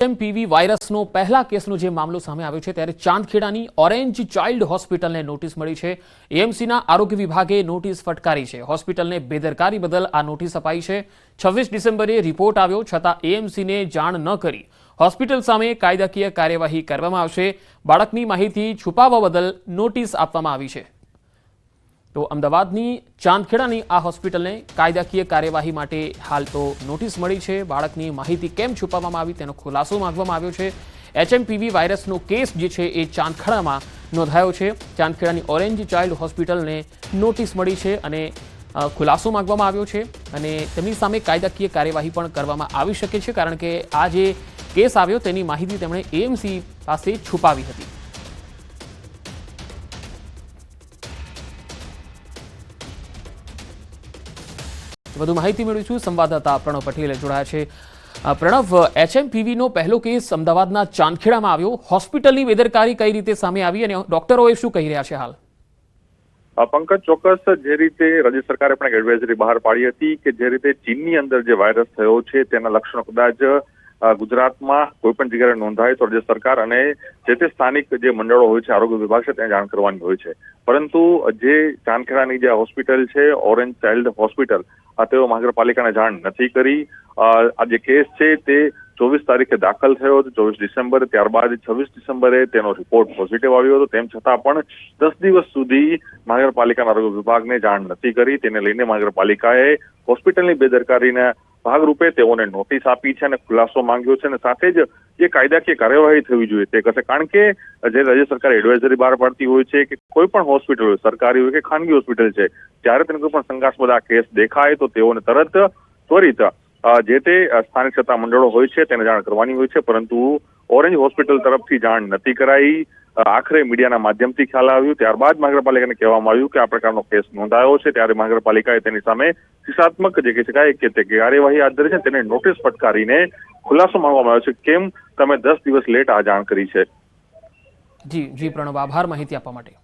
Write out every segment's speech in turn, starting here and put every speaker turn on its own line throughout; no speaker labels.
HMPV વાયરસનો પહેલા કેસનો જે મામલો સામે આવ્યો છે ત્યારે ચાંદખેડાની ઓરેન્જ ચાઇલ્ડ હોસ્પિટલને નોટિસ મળી છે। એએમસીના આરોગ્ય વિભાગે નોટિસ ફટકારી છે। હોસ્પિટલને બેદરકારી બદલ આ નોટિસ અપાઈ છે। 26 ડિસેમ્બરે રિપોર્ટ આવ્યો છતાં એએમસીને જાણ ન કરી હોસ્પિટલ સામે કાયદાકીય કાર્યવાહી કરવામાં આવશે। બાળકની માહિતી છુપાવવા બદલ નોટિસ આપવામાં આવી છે। તો અમદાવાદની ચાંદખેડાની આ હોસ્પિટલને કાયદાકીય કાર્યવાહી માટે હાલ તો નોટિસ મળી છે। બાળકની માહિતી કેમ છુપાવવામાં આવી તેનો ખુલાસો માંગવામાં આવ્યો છે। એચએમપીવી વાયરસનો કેસ જે છે એ ચાંદખેડામાં નોંધાયો છે। ચાંદખેડાની ઓરેન્જ ચાઇલ્ડ હોસ્પિટલને નોટિસ મળી છે અને ખુલાસો માંગવામાં આવ્યો છે અને તેમની સામે કાયદાકીય કાર્યવાહી પણ કરવામાં આવી શકે છે કારણ કે આ જે કેસ આવ્યો તેની માહિતી તેમણે એએમસી પાસે છુપાવી હતી। વધુ માહિતી મેળવીશું સંવાદદાતા પ્રણવ પટેલ જોડાયા છે। પ્રણવ, એચએમપીવીનો પહેલો કેસ અમદાવાદના ચાંદખેડામાં આવ્યો, હોસ્પિટલની બેદરકારી કઈ રીતે સામે આવી અને ડોક્ટરોએ શું કહી રહ્યા છે હાલ?
પંકજ, ચોક્કસ જે રીતે રાજ્ય સરકારે પણ એક એડવાઇઝરી બહાર પાડી હતી કે જે રીતે ચીનની અંદર જે વાયરસ થયો છે તેના લક્ષણો કદાચ ગુજરાતમાં કોઈ પણ જગ્યાએ નોંધાય તો રાજ્ય સરકાર અને જે તે સ્થાનિક જે મંડળો હોય છે, આરોગ્ય વિભાગ છે, ત્યાં જાણ કરવાની હોય છે। પરંતુ જે ચાંદખેડાની જે હોસ્પિટલ છે ઓરેન્જ ચાઇલ્ડ હોસ્પિટલ, તેઓ મહાનગરપાલિકાને જાણ નથી કરી। આ જે કેસ છે તે 24 તારીખે દાખલ થયો હતો, 24 ડિસેમ્બરે, ત્યારબાદ 26 ડિસેમ્બરે તેનો રિપોર્ટ પોઝિટિવ આવ્યો હતો। તેમ છતાં પણ 10 દિવસ સુધી મહાનગરપાલિકાના આરોગ્ય વિભાગને જાણ નથી કરી। તેને લઈને મહાનગરપાલિકાએ હોસ્પિટલની બેદરકારીના ભાગરૂપે તેઓને નોટિસ આપી છે અને ખુલાસો માંગ્યો છે અને સાથે જ જે કાયદાકીય કાર્યવાહી થવી જોઈએ તે કરશે। કારણ કે જે રાજ્ય સરકાર એડવાઇઝરી બહાર પાડતી હોય છે કે કોઈ પણ હોસ્પિટલ હોય, સરકારી હોય કે ખાનગી હોસ્પિટલ છે, જ્યારે તેને કોઈ પણ શંકાસ્પદ આ કેસ દેખાય તો તેઓને ત્વરિત જે તે સ્થાનિક સત્તા મંડળો હોય છે તેને જાણ કરવાની હોય છે। પરંતુ ઓરેન્જ હોસ્પિટલ તરફથી જાણ નથી કરાઈ। આખરે મીડિયાના માધ્યમથી ખ્યાલ આવ્યું, ત્યારબાદ મહાનગરપાલિકાને કહેવામાં આવ્યું કે આ પ્રકારનો કેસ નોંધાયો છે। ત્યારે મહાનગરપાલિકાએ તેની સામે શિક્ષાત્મક જે કહી શકાય કે તે કાર્યવાહી હાથ ધરી છે, તેને નોટિસ ફટકારીને ખુલાસો માંગવામાં આવ્યો છે કેમ તમે 10 દિવસ લેટ આ જાણ કરી છે।
જી પ્રણવ, આભાર માહિતી આપવા માટે।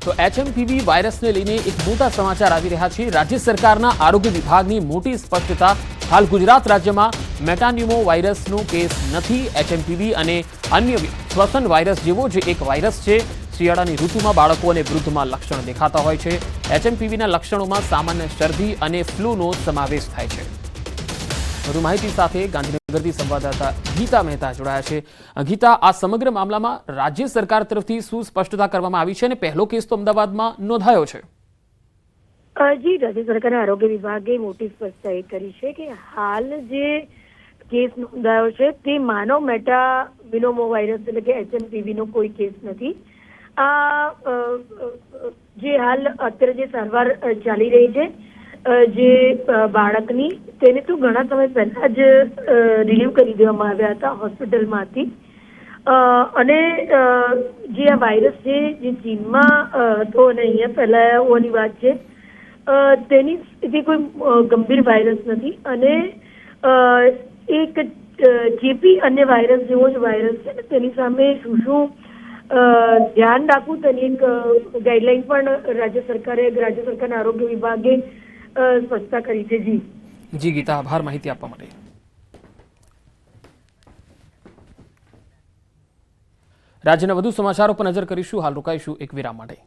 તો એચએમપીવી વાયરસને લઈને એક મોટા સમાચાર આવી રહ્યા છે। રાજ્ય સરકારના આરોગ્ય વિભાગની મોટી સ્પષ્ટતા। હાલ ગુજરાત રાજ્યમાં મેટાન્યુમો વાયરસનો કેસ નથી। એચએમપીવી અને અન્ય શ્વસન વાયરસ જેવો જ એક વાયરસ છે। શિયાળાની ઋતુમાં બાળકો અને વૃદ્ધમાં લક્ષણ દેખાતા હોય છે। એચએમપીવીના લક્ષણોમાં સામાન્ય શરદી અને ફ્લૂનો સમાવેશ થાય છે। વધુ માહિતી સાથે ગાંધીનગરથી સંવાદદાતા ગીતા મહેતા જોડાયા છે। ગીતા, આ સમગ્ર મામલામાં રાજ્ય સરકાર તરફથી શું સ્પષ્ટતા કરવામાં આવી છે અને પહેલો કેસ તો અમદાવાદમાં નોંધાયો છે?
જી, રાજ્ય સરકારના આરોગ્ય વિભાગે મોટી સ્પષ્ટતા એ કરી છે કે હાલ જે કેસ નોંધાયો છે તે માનવ મેટાનિમો વાયરસ એટલે કે એચએમપીવીનો કોઈ કેસ નથી। આ જે હાલ અત્યારે જે સારવાર ચાલી રહી છે જે બાળકની, તેને તો ઘણા સમય પહેલા જ રિલીવ કરી દેવામાં આવ્યા હતા હોસ્પિટલમાંથી। અને જે આ વાયરસ છે જે ચીનમાં હતો અને અહીંયા ફેલાયા હોવાની વાત છે, તેની સ્થિતિ કોઈ ગંભીર વાયરસ નથી અને એક ચેપી અન્ય વાયરસ જેવો જ વાયરસ છે ને તેની સામે શું ધ્યાન રાખવું તેની એક ગાઈડલાઈન પણ રાજ્ય સરકારના આરોગ્ય વિભાગે સ્પષ્ટતા કરી છે।
જી ગીતા, આભાર માહિતી આપવા માટે। રાજ્યના વધુ સમાચારો પર નજર કરીશું, હાલ રોકાઈશું એક વિરામ માટે।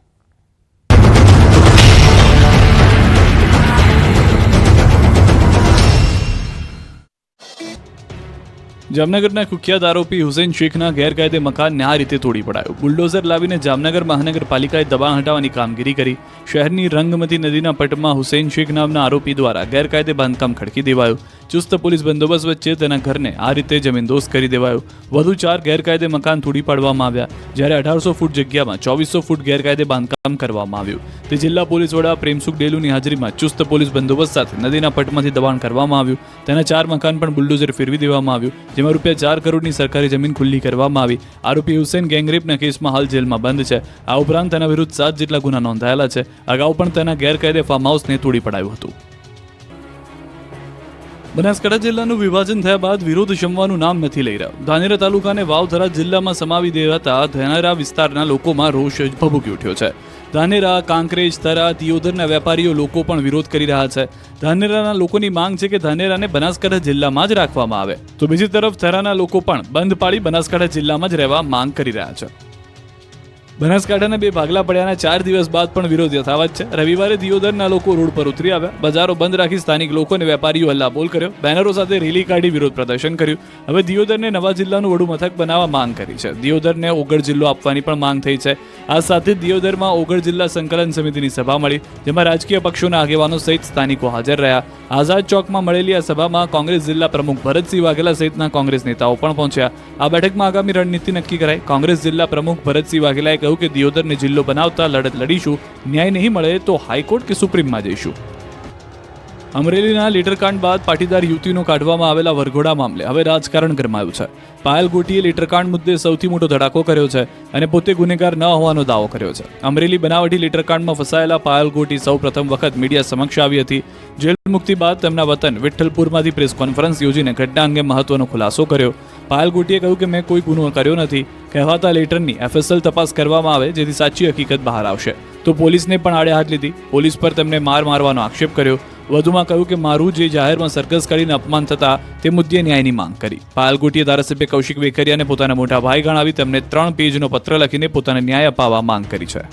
જામનગરના કુખ્યાત આરોપી હુસૈન શેખના ગેરકાયદે મકાનને આ રીતે તોડી પડાયો। બુલડોઝર લાવીને જામનગર મહાનગરપાલિકાએ દબાણ હટાવવાની કામગીરી કરી। શહેરની રંગમતી નદીના પટમાં હુસૈન શેખ નામના આરોપી દ્વારા ગેરકાયદે બાંધકામ ખડકી દેવાયું। ચુસ્ત પોલીસ બંદોબસ્ત વચ્ચે તેના ઘરને આ રીતે જમીનદોસ્ત કરી દેવાયો। વધુ 4 ગેરકાયદે મકાન તોડી પાડવામાં આવ્યા, જ્યારે 1800 ફૂટ જગ્યામાં 2400 ફૂટ ગેરકાયદે બાંધકામ કરવામાં આવ્યું। તે જિલ્લા પોલીસ વડા પ્રેમસુખ ડેલુની હાજરીમાં ચુસ્ત પોલીસ બંદોબસ્ત સાથે નદીના પટમાંથી દબાણ કરવામાં આવ્યું। તેના 4 મકાન પણ બુલડોઝર ફેરવી દેવામાં આવ્યું, જેમાં ₹4 કરોડની સરકારી જમીન ખુલ્લી કરવામાં આવી। આરોપી હુસૈન ગેંગરેપના કેસમાં હાલ જેલમાં બંધ છે। આ ઉપરાંત તેના વિરુદ્ધ 7 જેટલા ગુના નોંધાયેલા છે। અગાઉ પણ તેના ગેરકાયદે ફાર્મ હાઉસને તોડી પડાયું હતું। બનાસકાંઠા જિલ્લાનું વિભાજન થયા બાદ વિરોધ શમવાનું નામ નથી લઈ રહ્યો। ધાનેરા તાલુકાને વાવથરા જિલ્લામાં સમાવી દેવાતા ધાનેરા વિસ્તારના લોકોમાં રોષ ભભૂકી ઉઠ્યો છે। ધાનેરા, કાંકરેજ, થરા, દિયોદરના વેપારીઓ લોકો પણ વિરોધ કરી રહ્યા છે. ધાનેરાના લોકોની માંગ છે કે ધાનેરાને બનાસકાંઠા જિલ્લામાં જ રાખવામાં આવે, તો બીજી તરફ થરાના લોકો પણ બંધ પાડી બનાસકાંઠા જિલ્લામાં જ રહેવા માંગ કરી રહ્યા છે. બનાસકાંઠાના બે ભાગલા પડ્યાના 4 દિવસ બાદ પણ વિરોધ યથાવત છે. રવિવારે દિયોદરના લોકો રોડ પર ઉતરી આવ્યા, બજારો બંધ રાખી સ્થાનિક લોકો અને વેપારીઓ હલ્લાબોલ કર્યો, બેનરો સાથે રેલી કાઢી વિરોધ પ્રદર્શન કર્યું. હવે દિયોદરને નવા જિલ્લાનું વડુ મથક બનાવવા માંગ કરી છે. દિયોદરને ઓગળ જિલ્લો આપવાની પણ માંગ થઈ છે. આ સાથે દિયોદરમાં ઓગળ જિલ્લા સંકલન સમિતિની સભા મળી, જેમાં રાજકીય પક્ષોના આગેવાનો સહિત સ્થાનિકો હાજર રહ્યા. આઝાદ ચોકમાં મળેલી આ સભામાં કોંગ્રેસ જિલ્લા પ્રમુખ ભરતસિંહ વાઘેલા સહિતના કોંગ્રેસ નેતાઓ પણ પહોંચ્યા. આ બેઠકમાં આગામી રણનીતિ નક્કી કરાઈ. કોંગ્રેસ જિલ્લા પ્રમુખ ભરતસિંહ વાઘેલાએ કહ્યું કે દિયોદરને જિલ્લો બનાવતા લડત લડીશું, ન્યાય નહીં મળે તો હાઈકોર્ટ કે સુપ્રીમમાં જઈશું. અમરેલીના લીટરકાંડ બાદ પાટીદાર યુવતીનો કાઢવામાં આવેલા વરઘોડા મામલે હવે રાજકારણ ગરમાયું છે. પાયલ ગોટીએ લીટરકાંડ મુદ્દે સૌથી મોટો ધડાકો કર્યો છે અને પોતે ગુનેગાર ન હોવાનો દાવો કર્યો છે. અમરેલી બનાવટી લીટરકાંડમાં ફસાયેલા પાયલ ગોટી સૌ પ્રથમ વખત મીડિયા સમક્ષ આવી હતી. જેલ મુક્તિ બાદ તેમના વતન વિઠ્ઠલપુરમાંથી પ્રેસ કોન્ફરન્સ યોજીને ઘટના અંગે મહત્વનો ખુલાસો કર્યો. પાયલ ગોટીએ કહ્યું કે મેં કોઈ ગુનો કર્યો નથી. કહેવાતા લેટરની FSL તપાસ કરવામાં આવે, જેથી સાચી હકીકત બહાર આવશે. તો પોલીસને પણ આડે હાથ લીધી. પોલીસ પર તેમને મારવાનો આક્ષેપ કર્યો. વધુમાં કહ્યું કે મારું જે જાહેરમાં સરઘસ કાઢીને અપમાન થતા તે મુદ્દે ન્યાયની માંગ કરી. પાયલ ગોટીએ ધારાસભ્ય કૌશિક વેકરિયાને પોતાના મોટા ભાઈ ગણાવી તેમને 3 પેજનો પત્ર લખીને પોતાને ન્યાય અપાવવા માંગ કરી છે.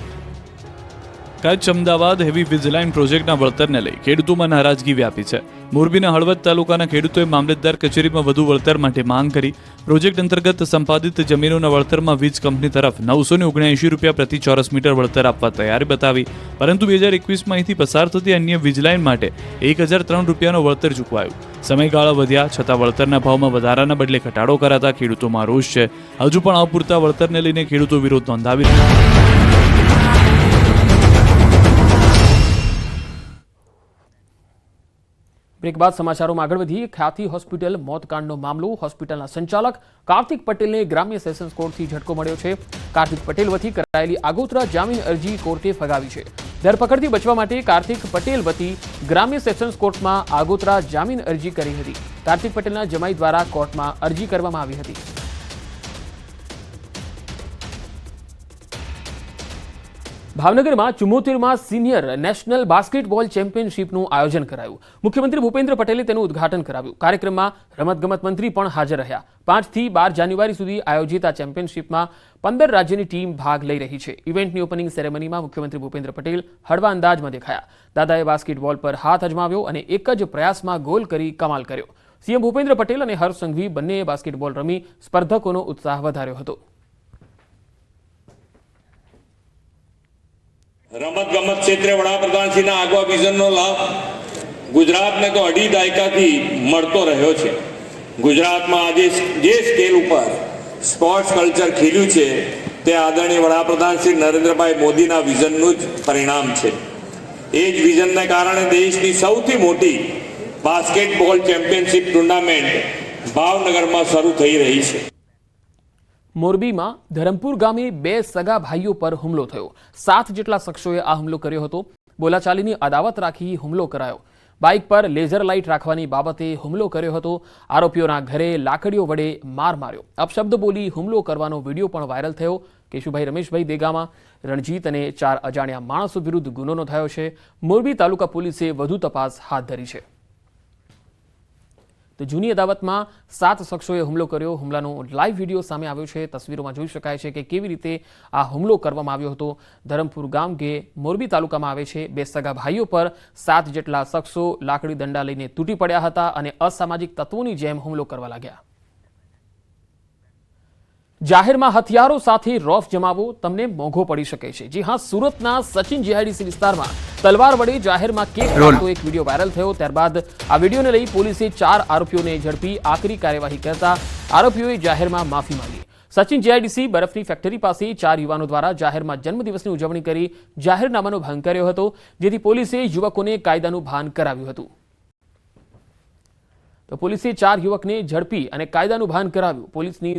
કચ્છ અમદાવાદ હેવી વીજ લાઇન પ્રોજેક્ટના વળતરને લઈ ખેડૂતોમાં નારાજગી વ્યાપી છે. મોરબીના હળવદ તાલુકાના ખેડૂતોએ મામલતદાર કચેરીમાં વધુ વળતર માટે માંગ કરી. પ્રોજેક્ટ અંતર્ગત સંપાદિત જમીનોના વળતરમાં વીજ કંપની તરફ 979 રૂપિયા પ્રતિ ચોરસ મીટર વળતર આપવા તૈયારી બતાવી, પરંતુ 2021માં અહીંથી પસાર થતી અન્ય વીજ લાઇન માટે 1003 રૂપિયાનો વળતર ચૂકવાયું. સમયગાળા વધ્યા છતાં વળતરના ભાવમાં વધારાના બદલે ઘટાડો કરાતા ખેડૂતોમાં રોષ છે. હજુ પણ અપૂરતા વળતરને લઈને ખેડૂતો વિરોધ નોંધાવી રહ્યા છે.
બ્રેક બાદ સમાચારોમાં આગળ વધીએ. ખ્યાતિ હોસ્પિટલ મોતકાંડનો મામલો. હોસ્પિટલના સંચાલક કાર્તિક પટેલને ગ્રામ્ય સેશન્સ કોર્ટથી ઝટકો મળ્યો છે. કાર્તિક પટેલ વતી કરાયેલી આગોતરા જામીન અરજી કોર્ટે ફગાવી છે. ધરપકડથી બચવા માટે કાર્તિક પટેલ વતી ગ્રામ્ય સેશન્સ કોર્ટમાં આગોતરા જામીન અરજી કરી હતી. કાર્તિક પટેલના જમાઈ દ્વારા કોર્ટમાં અરજી કરવામાં આવી હતી. ભાવનગરમાં 74માં સિનિયર નેશનલ બાસ્કેટબોલ ચેમ્પિયનશિપનું આયોજન કરાયું. મુખ્યમંત્રી ભૂપેન્દ્ર પટેલે તેનું ઉદ્ઘાટન કરાવ્યું. કાર્યક્રમમાં રમતગમત મંત્રી પણ હાજર રહ્યા. 5 થી 12 જાન્યુઆરી સુધી આયોજિત આ ચેમ્પિયનશિપમાં 15 રાજ્યની ટીમ ભાગ લઈ રહી છે. ઇવેન્ટની ઓપનિંગ સેરેમનીમાં મુખ્યમંત્રી ભૂપેન્દ્ર પટેલ હળવા અંદાજમાં દેખાયા. દાદાએ બાસ્કેટબોલ પર હાથ અજમાવ્યો અને એક જ પ્રયાસમાં ગોલ કરી કમાલ કર્યો. સીએમ ભૂપેન્દ્ર પટેલ અને હર્ષ સંઘવી બંનેએ બાસ્કેટબોલ રમી સ્પર્ધકોનો ઉત્સાહ વધાર્યો હતો.
રમતગમત ક્ષેત્રે વડાપ્રધાનશ્રીના આગવા વિઝનનો લાભ ગુજરાતને તો 2.5 દાયકાથી મળતો રહ્યો છે. ગુજરાતમાં આજે જે સ્કેલ ઉપર સ્પોર્ટ્સ કલ્ચર ખીલ્યું છે તે આદરણીય વડાપ્રધાન શ્રી નરેન્દ્રભાઈ મોદીના વિઝનનું જ પરિણામ છે. એ જ વિઝનને કારણે દેશની સૌથી મોટી બાસ્કેટબોલ ચેમ્પિયનશિપ ટુર્નામેન્ટ ભાવનગરમાં શરૂ થઈ રહી છે.
મોરબીમાં ધરમપુર ગામે 2 સગા ભાઈઓ પર હુમલો થયો. 7 જેટલા શખ્સોએ આ હુમલો કર્યો હતો. બોલાચાલીની અદાવત રાખી હુમલો કરાયો. બાઇક પર લેઝર લાઇટ રાખવાની બાબતે હુમલો કર્યો હતો. આરોપીઓના ઘરે લાકડીઓ વડે માર માર્યો. અપશબ્દ બોલી હુમલો કરવાનો વિડીયો પણ વાયરલ થયો. કેશુભાઈ રમેશભાઈ દેગામા, રણજીત અને 4 અજાણ્યા માણસો વિરુદ્ધ ગુનો નોંધાયો છે. મોરબી તાલુકા પોલીસે વધુ તપાસ હાથ ધરી છે. તો જૂની અદાવતમાં 7 શખ્સોએ હુમલો કર્યો. હુમલાનો લાઈવ વિડીયો સામે આવ્યો છે. તસવીરોમાં જોઈ શકાય છે કે કેવી રીતે આ હુમલો કરવામાં આવ્યો હતો. ધરમપુર ગામ કે મોરબી તાલુકામાં આવે છે. 2 સગા ભાઈઓ પર 7 જેટલા શખ્સો લાકડી દંડા લઈને તૂટી પડ્યા હતા અને અસામાજિક તત્વોની જેમ હુમલો કરવા લાગ્યા. જાહેરમાં હથિયારો સાથે રોફ જમાવવો તમને મોંઘો પડી શકે છે. જી હા, સુરતના સચિન જીઆઈડીસી વિસ્તારમાં તલવાર વડે જાહેરમાં કેક કાપતો એક વિડીયો વાયરલ થયો. ત્યારબાદ આ વિડીયોને લઈ પોલીસે 4 આરોપીઓને ઝડપી આકરી કાર્યવાહી કરતા આરોપીઓએ જાહેરમાં માફી માંગી. સચિન જીઆઈડીસી બરફની ફેક્ટરી પાસે 4 યુવાનો દ્વારા જાહેરમાં જન્મદિવસની ઉજવણી કરી જાહેરનામાનો ભંગ કર્યો હતો, જેથી પોલીસે યુવકોને કાયદાનું ભાન કરાવ્યું હતું. તો પોલીસે 4 યુવકને ઝડપી અને કાયદાનું ભાન કરાવ્યું. પોલીસની